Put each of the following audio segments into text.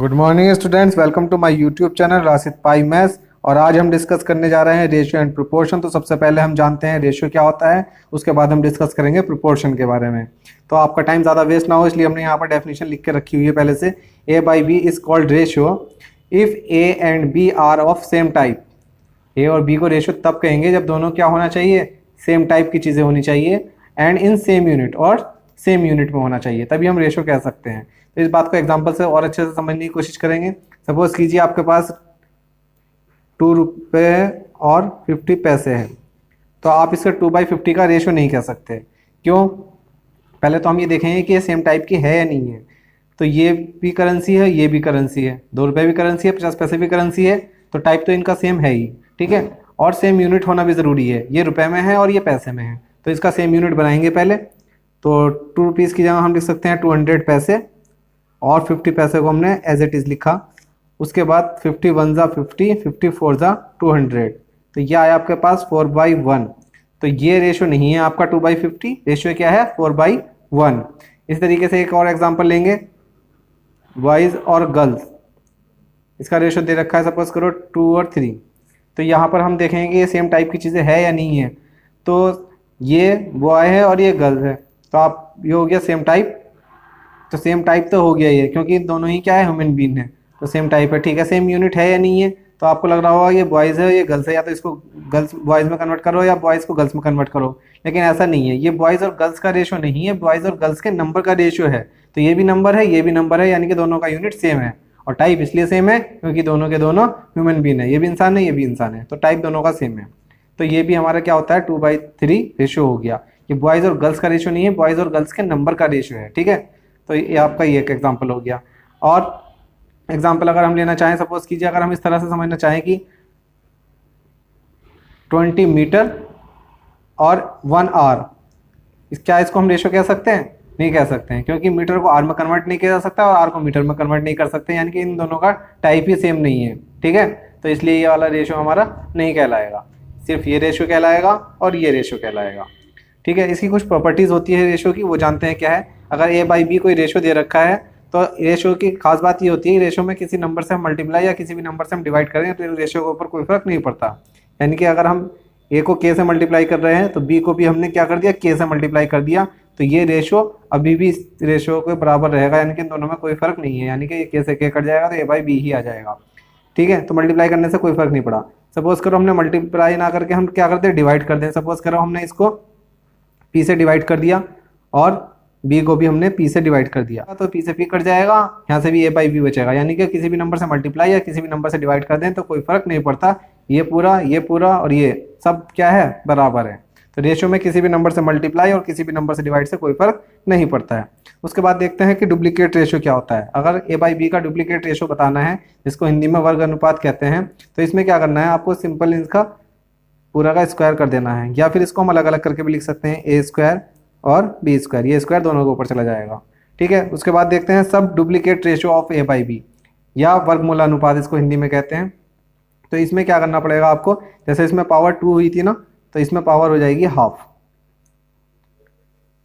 Good morning students, welcome to my YouTube channel Rashid pi maths. और आज हम discuss करने जा रहे हैं रेशियो एंड प्रोपोर्शन। तो सबसे पहले हम जानते हैं रेशियो क्या होता है, उसके बाद हम डिस्कस करेंगे प्रोपोर्शन के बारे में। तो आपका टाइम ज़्यादा वेस्ट ना हो इसलिए हमने यहाँ पर डेफिनेशन लिख के रखी हुई है पहले से। A by B is called ratio if A and B are of same type. A और बी को रेशियो तब कहेंगे जब दोनों क्या होना चाहिए, सेम टाइप की चीज़ें होनी चाहिए, एंड इन सेम यूनिट, और सेम यूनिट में होना चाहिए, तभी हम रेशियो कह सकते हैं। तो इस बात को एग्जांपल से और अच्छे से समझने की कोशिश करेंगे। सपोज कीजिए आपके पास 2 रुपये और 50 पैसे हैं, तो आप इसका 2/50 का रेशियो नहीं कह सकते। क्यों? पहले तो हम ये देखेंगे कि ये सेम टाइप की है या नहीं है। तो ये भी करेंसी है, ये भी करेंसी है, 2 रुपये भी करेंसी है, 50 पैसे भी करेंसी है, तो टाइप तो इनका सेम है ही, ठीक है। और सेम यूनिट होना भी ज़रूरी है, ये रुपए में है और ये पैसे में है, तो इसका सेम यूनिट बनाएंगे पहले। तो 2 रुपीज़ की जगह हम लिख सकते हैं 200 पैसे, और 50 पैसे को हमने एज इट इज़ लिखा। उसके बाद 50 1 ज़ा 50, 50 4 ज़ा 200, तो ये आया आपके पास 4/1। तो ये रेशो नहीं है आपका 2/50, रेशियो क्या है 4/1। इस तरीके से एक और एग्जांपल लेंगे, बॉयज़ और गर्ल्स। इसका रेशो दे रखा है सपोज करो 2 और 3। तो यहाँ पर हम देखेंगे कि ये सेम टाइप की चीज़ें है या नहीं है। तो ये बॉय है और ये गर्ल्स है, तो आप ये हो गया सेम टाइप। तो सेम टाइप तो हो गया ये, क्योंकि दोनों ही क्या है, ह्यूमन बीइंग है, तो सेम टाइप है, ठीक है। सेम यूनिट है या नहीं है, तो आपको लग रहा होगा ये बॉयज़ है ये गर्ल्स है, या तो इसको गर्ल्स बॉयज़ में कन्वर्ट करो या बॉयज़ को गर्ल्स में कन्वर्ट करो। लेकिन ऐसा नहीं है, ये बॉयज़ और गर्ल्स का रेशो नहीं है, बॉयज़ और गर्ल्स के नंबर का रेशो है। तो ये भी नंबर है, ये भी नंबर है, यानी कि दोनों का यूनिट सेम है। और टाइप इसलिए सेम है क्योंकि दोनों के दोनों ह्यूमन बीइंग है, ये भी इंसान है, ये भी इंसान है, तो टाइप दोनों का सेम है। तो ये भी हमारा क्या होता है 2/3 रेशो हो गया। ये बॉयज़ और गर्ल्स का रेशो नहीं है, बॉयज़ और गर्ल्स के नंबर का रेशो है, ठीक है। तो ये आपका ये एक एग्जांपल हो गया। और एग्जांपल अगर हम लेना चाहें, सपोज कीजिए अगर हम इस तरह से समझना चाहें कि 20 मीटर और 1 आर, क्या इसको हम रेशो कह सकते हैं? नहीं कह सकते हैं, क्योंकि मीटर को आर में कन्वर्ट नहीं किया जा सकता और आर को मीटर में कन्वर्ट नहीं कर सकते, यानी कि इन दोनों का टाइप ही सेम नहीं है, ठीक है। तो इसलिए ये वाला रेशो हमारा नहीं कहलाएगा, सिर्फ ये रेशो कहलाएगा और ये रेशो कहलाएगा, ठीक है। इसकी कुछ प्रॉपर्टीज़ होती है रेशो की, वो जानते हैं क्या है। अगर ए बाई बी कोई रेशो दे रखा है, तो रेशो की खास बात ये होती है, रेशो में किसी नंबर से हम मल्टीप्लाई या किसी भी नंबर से हम डिवाइड करें तो रेशो के ऊपर कोई फर्क नहीं पड़ता। यानी कि अगर हम ए को के से मल्टीप्लाई कर रहे हैं तो बी को भी हमने क्या कर दिया, के से मल्टीप्लाई कर दिया, तो ये रेशो अभी भी इस रेशो के बराबर रहेगा, यानी कि इन दोनों में कोई फर्क नहीं है। यानी कि ये के से के कट जाएगा तो ए बाई बी ही आ जाएगा, ठीक है। तो मल्टीप्लाई करने से कोई फर्क नहीं पड़ा। सपोज करो हमने मल्टीप्लाई ना करके हम क्या करते हैं, डिवाइड कर दें। सपोज करो हमने इसको पी से डिवाइड कर दिया और बी को भी हमने पी से डिवाइड कर दिया, तो पी से पी कट जाएगा, यहाँ से भी ए बाई बी बचेगा। यानी कि किसी भी नंबर से मल्टीप्लाई या किसी भी नंबर से डिवाइड कर दें तो कोई फर्क नहीं पड़ता, ये पूरा और ये सब क्या है, बराबर है। तो रेशियो में किसी भी नंबर से मल्टीप्लाई और किसी भी नंबर से डिवाइड से कोई फर्क नहीं पड़ता है। उसके बाद देखते हैं कि डुप्लीकेट रेशियो क्या होता है। अगर ए बाई बी का डुप्लीकेट रेशियो बताना है, जिसको हिंदी में वर्ग अनुपात कहते हैं, तो इसमें क्या करना है, आपको सिंपल इसका पूरा का स्क्वायर कर देना है, या फिर इसको हम अलग अलग करके भी लिख सकते हैं, ए स्क्वायर और बी स्क्वायर, ये स्क्वायर दोनों के ऊपर चला जाएगा, ठीक है। उसके बाद देखते हैं सब duplicate ratio of A by B, या वर्गमूलानुपात इसको हिंदी में कहते हैं। तो इसमें क्या करना पड़ेगा आपको, जैसे इसमें पावर 2 हुई थी ना, तो इसमें पावर हो जाएगी हाफ,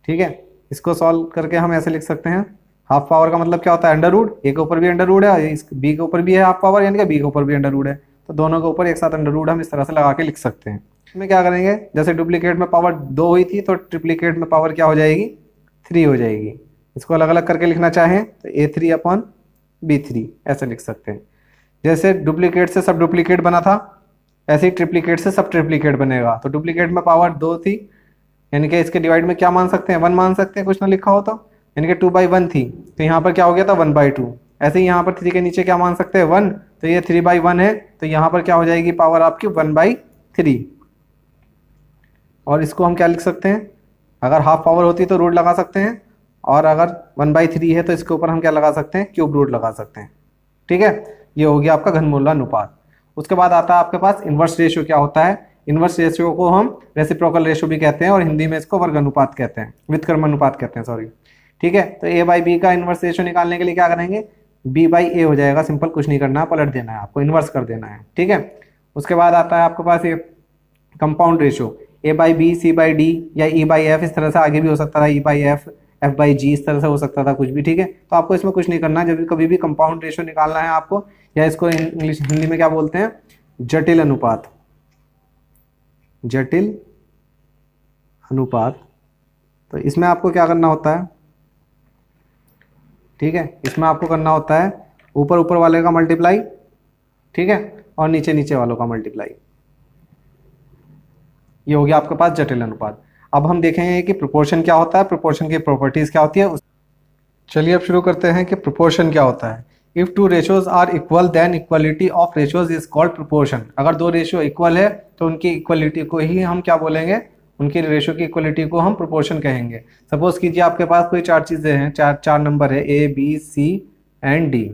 ठीक है। इसको सॉल्व करके हम ऐसे लिख सकते हैं, हाफ पावर का मतलब क्या होता है, अंडर रूट। ए के ऊपर भी अंडर रूट है, इस बी के ऊपर भी है हाफ पावर, यानी कि बी के ऊपर भी अंडर रूट है, तो दोनों के ऊपर एक साथ अंडर रूट हम इस तरह से लगा के लिख सकते हैं। इसमें क्या करेंगे, जैसे डुप्लीकेट में पावर 2 हुई थी तो ट्रिप्लीकेट में पावर क्या हो जाएगी, 3 हो जाएगी। इसको अलग अलग करके लिखना चाहें तो A3/B3 ऐसे लिख सकते हैं। जैसे डुप्लीकेट से सब डुप्लीकेट बना था, ऐसे ही ट्रिप्लीकेट से सब ट्रिप्लीकेट बनेगा। तो डुप्लीकेट में पावर 2 थी, यानी कि इसके डिवाइड में क्या मान सकते हैं, 1 मान सकते हैं, कुछ ना लिखा हो तो, यानी कि 2/1 थी, तो यहाँ पर क्या हो गया था 1/2। ऐसे ही यहाँ पर 3 के नीचे क्या मान सकते हैं 1, तो ये 3/1 है, तो यहाँ पर क्या हो जाएगी पावर आपकी 1/3। और इसको हम क्या लिख सकते हैं, अगर हाफ पावर होती तो रूट लगा सकते हैं, और अगर 1/3 है तो इसके ऊपर हम क्या लगा सकते हैं, क्यूब रूट लगा सकते हैं, ठीक है। ये हो गया आपका घनमूलानुपात। उसके बाद आता है आपके पास इन्वर्स रेशियो। क्या होता है, इन्वर्स रेशियो को हम रेसिप्रोकल रेशियो भी कहते हैं, और हिंदी में इसको वर्ग अनुपात कहते हैं, व्युत्क्रम अनुपात कहते हैं, सॉरी, ठीक है। तो ए बाई बी का इन्वर्स रेशियो निकालने के लिए क्या करेंगे, बी बाई ए हो जाएगा, सिंपल, कुछ नहीं करना है, पलट देना है आपको, इन्वर्स कर देना है, ठीक है। उसके बाद आता है आपके पास ये compound ratio, A by B, C by D या ई बाई एफ, इस तरह से आगे भी हो सकता है, ई बाई एफ, F/G इस तरह से हो सकता था कुछ भी, ठीक है। तो आपको इसमें कुछ नहीं करना है, जब भी कभी भी कंपाउंड रेशियो निकालना है आपको, या इसको इंग्लिश हिंदी में क्या बोलते हैं, जटिल अनुपात, जटिल अनुपात। तो इसमें आपको क्या करना होता है, ठीक है, इसमें आपको करना होता है ऊपर ऊपर वाले का मल्टीप्लाई, ठीक है, और नीचे नीचे वालों का मल्टीप्लाई। ये हो गया आपके पास जटिल अनुपात। अब हम देखेंगे कि प्रोपोर्शन क्या होता है, प्रोपोर्शन की प्रॉपर्टीज क्या होती है। चलिए अब शुरू करते हैं कि प्रोपोर्शन क्या होता है। If two ratios are equal then equality of ratios is called proportion. अगर दो रेशियो इक्वल है तो उनकी इक्वलिटी को ही हम क्या बोलेंगे, उनकी रेशियो की इक्वलिटी को हम प्रोपोर्शन कहेंगे। सपोज कीजिए आपके पास कोई चार चीजें हैं, चार नंबर है A B C and D,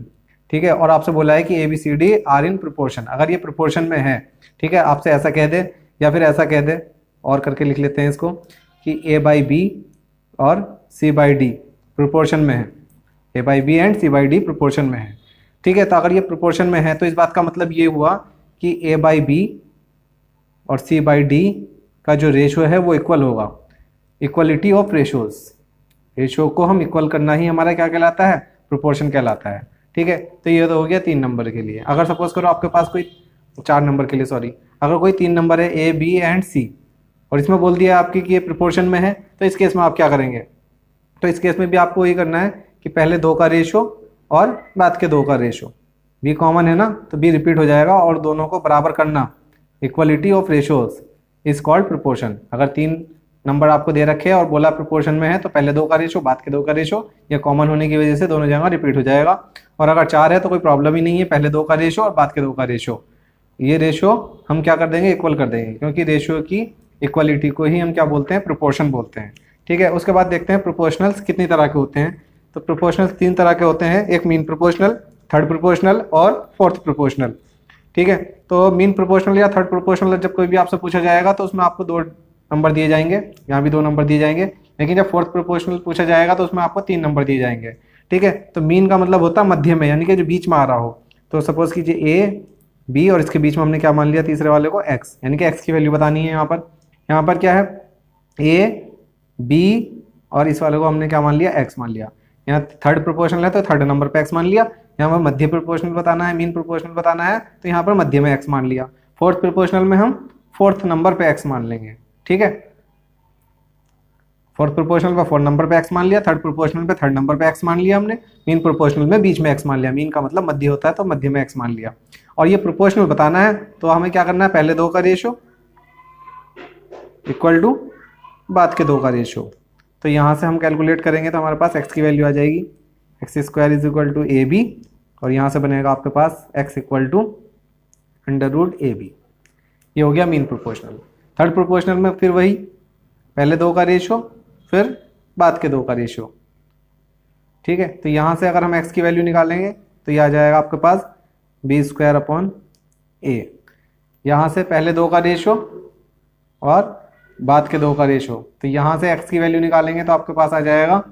ठीक है, और आपसे बोला है कि A B C D are in proportion. अगर ये प्रोपोर्शन में है, ठीक है, आपसे ऐसा कह दे या फिर ऐसा कह दे, और करके लिख लेते हैं इसको कि A/B और C/D प्रोपोर्शन में है, A/B एंड C/D प्रोपोर्शन में है, ठीक है। तो अगर ये प्रोपोर्शन में है तो इस बात का मतलब ये हुआ कि A/B और C/D का जो रेशियो है वो इक्वल होगा। इक्वलिटी ऑफ रेशियोज, रेशियो को हम इक्वल करना ही हमारा क्या कहलाता है, प्रोपोर्शन कहलाता है, ठीक है। तो ये तो हो गया 3 नंबर के लिए। अगर सपोज करो आपके पास कोई 4 नंबर के लिए, सॉरी, अगर कोई 3 नंबर है A B एंड C और इसमें बोल दिया आपकी कि ये प्रोपोर्शन में है, तो इस केस में आप क्या करेंगे, तो इस केस में भी आपको वही करना है कि पहले 2 का रेशियो और बाद के 2 का रेशियो। B कॉमन है ना, तो B रिपीट हो जाएगा और दोनों को बराबर करना। Equality of ratios is called proportion. अगर 3 नंबर आपको दे रखे हैं और बोला प्रोपोर्शन में है तो पहले 2 का रेशियो बाद के 2 का रेशियो, ये कॉमन होने की वजह से दोनों जगह रिपीट हो जाएगा। और अगर 4 है तो कोई प्रॉब्लम ही नहीं है, पहले 2 का रेशियो और बाद के 2 का रेशियो, ये रेशियो हम क्या कर देंगे, इक्वल कर देंगे, क्योंकि रेशियो की इक्वलिटी को ही हम क्या बोलते हैं, प्रोपोर्शन बोलते हैं, ठीक है। उसके बाद देखते हैं प्रोपोर्शनल्स कितनी तरह के होते हैं। तो प्रोपोर्शनल्स 3 तरह के होते हैं, एक मीन प्रोपोर्शनल, थर्ड प्रोपोर्शनल और फोर्थ प्रोपोर्शनल, ठीक है। तो मीन प्रोपोर्शनल या थर्ड प्रोपोर्शनल जब कोई भी आपसे पूछा जाएगा तो उसमें आपको 2 नंबर दिए जाएंगे, यहाँ भी 2 नंबर दिए जाएंगे। लेकिन जब फोर्थ प्रोपोर्शनल पूछा जाएगा तो उसमें आपको 3 नंबर दिए जाएंगे, ठीक है। तो मीन का मतलब होता है मध्य में, यानी कि जो बीच में आ रहा हो। तो सपोज कीजिए A B और इसके बीच में हमने क्या मान लिया, तीसरे वाले को x, यानी कि x की वैल्यू बतानी है। यहाँ पर क्या है, A B और इस वाले को हमने क्या मान लिया, x मान लिया। यहाँ थर्ड प्रोपोर्शनल है तो थर्ड नंबर पे x मान लिया। यहाँ पर मध्य प्रोपोर्शनल बताना है, मीन प्रोपोर्शनल बताना है, तो यहाँ पर मध्य में x मान लिया। फोर्थ प्रोपोर्शनल में हम फोर्थ नंबर पे x मान लेंगे, ठीक है। फोर्थ प्रोपोर्शनल पे 4 नंबर पे x मान लिया, थर्ड प्रोपोर्शनल पे थर्ड नंबर पे x मान लिया हमने, मीन प्रोपोर्शनल में बीच में x मान लिया। मीन का मतलब मध्य होता है तो मध्य में x मान लिया। और ये प्रोपोर्शनल बताना है तो हमें क्या करना है, पहले 2 का रेशियो इक्वल टू बाद के 2 का रेशियो। तो यहाँ से हम कैलकुलेट करेंगे तो हमारे पास x की वैल्यू आ जाएगी x² is equal to AB, और यहाँ से बनेगा आपके पास x इक्वल टू √AB। ये हो गया मीन प्रोपोर्शनल। थर्ड प्रोपोर्शनल में फिर वही, पहले 2 का रेशियो फिर बाद के 2 का रेशियो, ठीक है। तो यहाँ से अगर हम x की वैल्यू निकालेंगे तो ये आ जाएगा आपके पास B²/A। यहाँ से पहले 2 का रेशियो और बाद के 2 का रेशियो, तो यहाँ से x की वैल्यू निकालेंगे तो आपके पास आ जाएगा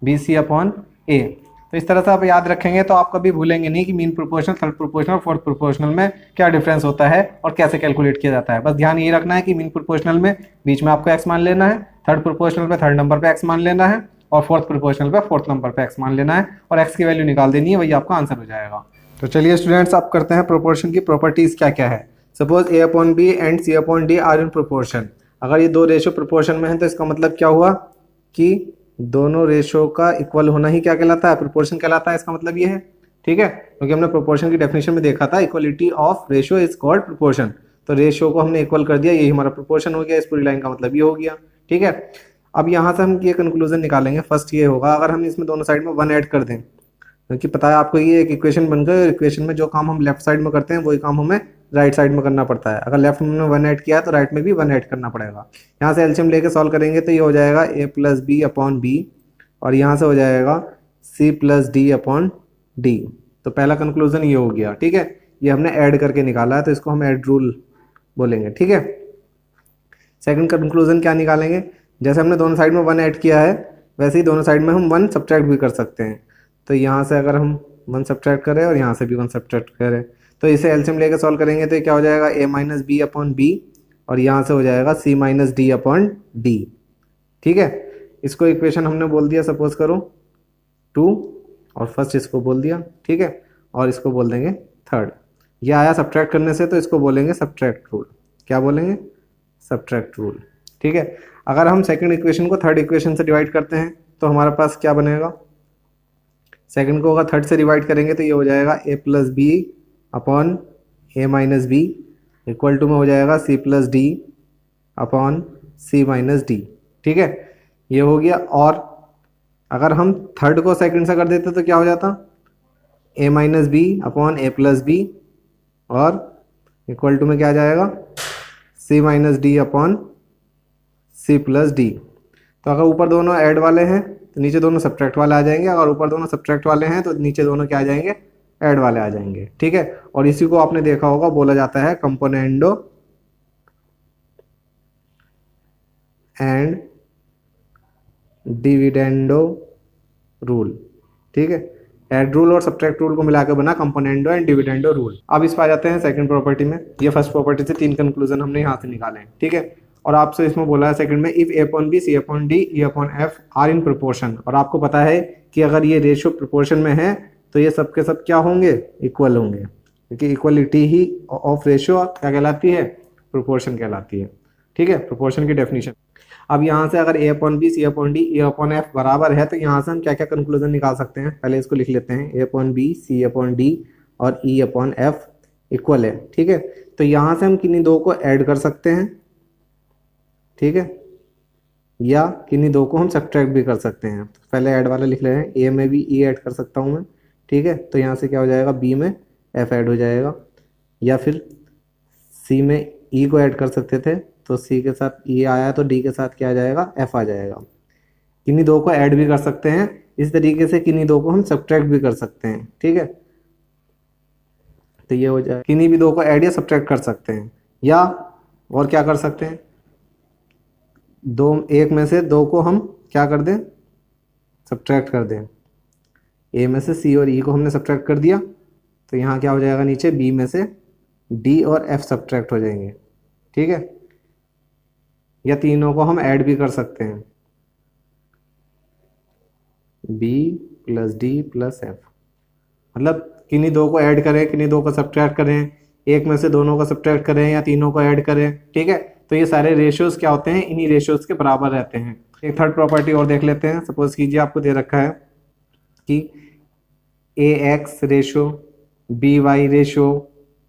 BC/A। तो इस तरह से आप याद रखेंगे तो आप कभी भूलेंगे नहीं कि mean proportional, third proportional, fourth proportional में क्या डिफरेंस होता है और कैसे कैलकुलेट किया जाता है। बस ध्यान ये रखना है कि मीन प्रोपोर्शनल में बीच में आपको x मान लेना है, थर्ड प्रोपोर्शनल पे थर्ड नंबर पे x मान लेना है, और फोर्थ प्रोपोर्शनल पे फोर्थ नंबर पे x मान लेना है, और x की वैल्यू निकाल देनी है, वही आपका आंसर हो जाएगा। तो चलिए स्टूडेंट्स, अब करते हैं प्रोपोर्शन की प्रॉपर्टीज क्या क्या है। Suppose A/B and C/D are in proportion. अगर ये 2 रेशियो प्रोपोर्शन में है तो इसका मतलब क्या हुआ कि दोनों रेशियो का इक्वल होना ही क्या कहलाता है, प्रोपोर्शन कहलाता है। इसका मतलब ये है, ठीक है, क्योंकि हमने प्रोपोर्शन की डेफिनेशन में देखा था equality of ratio is called proportion. तो रेशियो को हमने इक्वल कर दिया, यही हमारा प्रोपोर्शन हो गया। इस पूरी लाइन का मतलब ये हो गया, ठीक है। अब यहाँ से हम ये कंक्लूजन निकालेंगे। फर्स्ट ये होगा, अगर हम इसमें दोनों साइड में 1 ऐड कर दें, क्योंकि पता है आपको ये एक इक्वेशन बन गई, इक्वेशन में जो काम हम लेफ्ट साइड में करते हैं वही काम हमें राइट साइड में करना पड़ता है। अगर लेफ्ट में 1 ऐड किया है तो राइट में भी 1 ऐड करना पड़ेगा। यहाँ से एलसीएम लेके सॉल्व करेंगे तो ये हो जाएगा A+B/B, और यहाँ से हो जाएगा C+D/D। तो पहला कंक्लूजन ये हो गया, ठीक है। ये हमने ऐड करके निकाला है तो इसको हम ऐड रूल बोलेंगे, ठीक है। सेकंड कंक्लूजन क्या निकालेंगे, जैसे हमने दोनों साइड में 1 ऐड किया है वैसे ही दोनों साइड में हम 1 सब्ट्रैक्ट भी कर सकते हैं। तो यहाँ से अगर हम 1 सब्ट्रैक्ट करें और यहाँ से भी 1 सब्ट्रैक्ट करें तो इसे एलसीएम लेके सॉल्व करेंगे तो ये क्या हो जाएगा A-B/B, और यहाँ से हो जाएगा C-D/D, ठीक है। इसको इक्वेशन हमने बोल दिया सपोज करो 2 और फर्स्ट इसको बोल दिया, ठीक है, और इसको बोल देंगे थर्ड। ये आया सब्ट्रैक्ट करने से तो इसको बोलेंगे सब्ट्रैक्ट रूल। क्या बोलेंगे? सब्ट्रैक्ट रूल, ठीक है। अगर हम सेकंड इक्वेशन को थर्ड इक्वेशन से डिवाइड करते हैं तो हमारे पास क्या बनेगा? सेकंड को अगर थर्ड से डिवाइड करेंगे तो ये हो जाएगा a plus B upon A minus B equal to में हो जाएगा c plus D upon c minus D, ठीक है, ये हो गया। और अगर हम थर्ड को सेकंड से कर देते तो क्या हो जाता? a minus B upon A plus B और इक्वल टू में क्या आ जाएगा? c minus D upon c plus D. तो अगर ऊपर दोनों ऐड वाले हैं तो नीचे दोनों सब्ट्रैक्ट वाले आ जाएंगे, अगर ऊपर दोनों सब्ट्रैक्ट वाले हैं तो नीचे दोनों क्या आ जाएंगे? ऐड वाले आ जाएंगे, ठीक है। और इसी को आपने देखा होगा, बोला जाता है कंपोनेंडो एंड डिविडेंडो रूल, ठीक है। ऐड रूल और सब्ट्रैक्ट रूल को मिलाकर बना कंपोनेंडो एंड डिविडेंडो रूल। अब इस पर आ जाते हैं सेकंड प्रॉपर्टी में। ये फर्स्ट प्रॉपर्टी से 3 कंक्लूजन हमने यहाँ से निकाले हैं, ठीक है। और आपसे इसमें बोला है सेकंड में if a upon B C upon D E upon F are in proportion. और आपको पता है कि अगर ये रेशियो प्रोपोर्शन में है तो ये सब के सब क्या होंगे? इक्वल होंगे, क्योंकि इक्वलिटी ही ऑफ रेशियो क्या कहलाती है? प्रोपोर्शन कहलाती है, ठीक है, प्रोपोर्शन की डेफिनेशन। अब यहाँ से अगर a upon B C upon D E upon F बराबर है तो यहाँ से हम क्या क्या कंक्लूजन निकाल सकते हैं? पहले इसको लिख लेते हैं, a upon B C upon D और ई अपॉन एफ इक्वल है, ठीक है। तो यहाँ से हम किन्हीं दो को ऐड कर सकते हैं, ठीक है, या किन्हीं दो को हम सब्ट्रैक्ट भी कर सकते हैं। तो पहले ऐड वाला लिख ले रहे हैं, ए में भी ई ऐड कर सकता हूँ मैं, ठीक है। तो यहाँ से क्या हो जाएगा? बी में एफ ऐड हो जाएगा, या फिर सी में ई को ऐड कर सकते थे तो सी के साथ ई आया तो डी के साथ क्या आ जाएगा? एफ आ जाएगा। किन्हीं दो को ऐड भी कर सकते हैं, इस तरीके से किन्हीं दो को हम सब्ट्रैक्ट भी कर सकते हैं, ठीक है। तो ये हो जाए, किन्हीं भी दो को ऐड या सब्ट्रैक्ट कर सकते हैं, या और क्या कर सकते हैं? एक में से दो को हम क्या कर दें? सब्ट्रैक्ट कर दें। ए में से सी और ई को हमने सब्ट्रैक्ट कर दिया तो यहाँ क्या हो जाएगा? नीचे बी में से डी और एफ सब्ट्रैक्ट हो जाएंगे, ठीक है। या तीनों को हम ऐड भी कर सकते हैं, B plus D plus F, मतलब किन्हीं दो को ऐड करें, किन्हीं दो को सब्ट्रैक्ट करें, एक में से दोनों को सब्ट्रैक्ट करें या तीनों को ऐड करें, ठीक है। तो ये सारे रेशियोज क्या होते हैं? इन्हीं रेशियोज के बराबर रहते हैं। एक थर्ड प्रॉपर्टी और देख लेते हैं। सपोज कीजिए आपको दे रखा है कि a x ratio b y ratio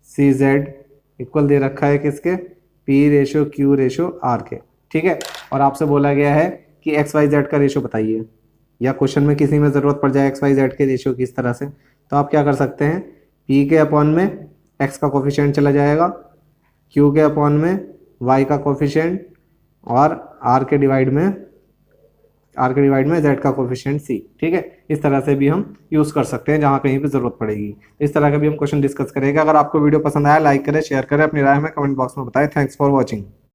c z equal दे रखा है किसके? P ratio q ratio r के, ठीक है। और आपसे बोला गया है कि एक्स वाई जेड का रेशो बताइए, या क्वेश्चन में किसी में ज़रूरत पड़ जाए एक्स वाई जेड के रेशो की इस तरह से, तो आप क्या कर सकते हैं? पी के अपॉन में एक्स का कोफिशिएंट चला जाएगा, क्यू के अपॉन में वाई का कोफिशिएंट और आर के डिवाइड में जेड का कोफिशिएंट सी, ठीक है। इस तरह से भी हम यूज़ कर सकते हैं जहाँ कहीं पे ज़रूरत पड़ेगी। इस तरह का भी हम क्वेश्चन डिस्कस करेंगे। अगर आपको वीडियो पसंद आया लाइक करें, शेयर करें, अपनी राय में कमेंट बॉक्स में बताएं। Thanks for watching.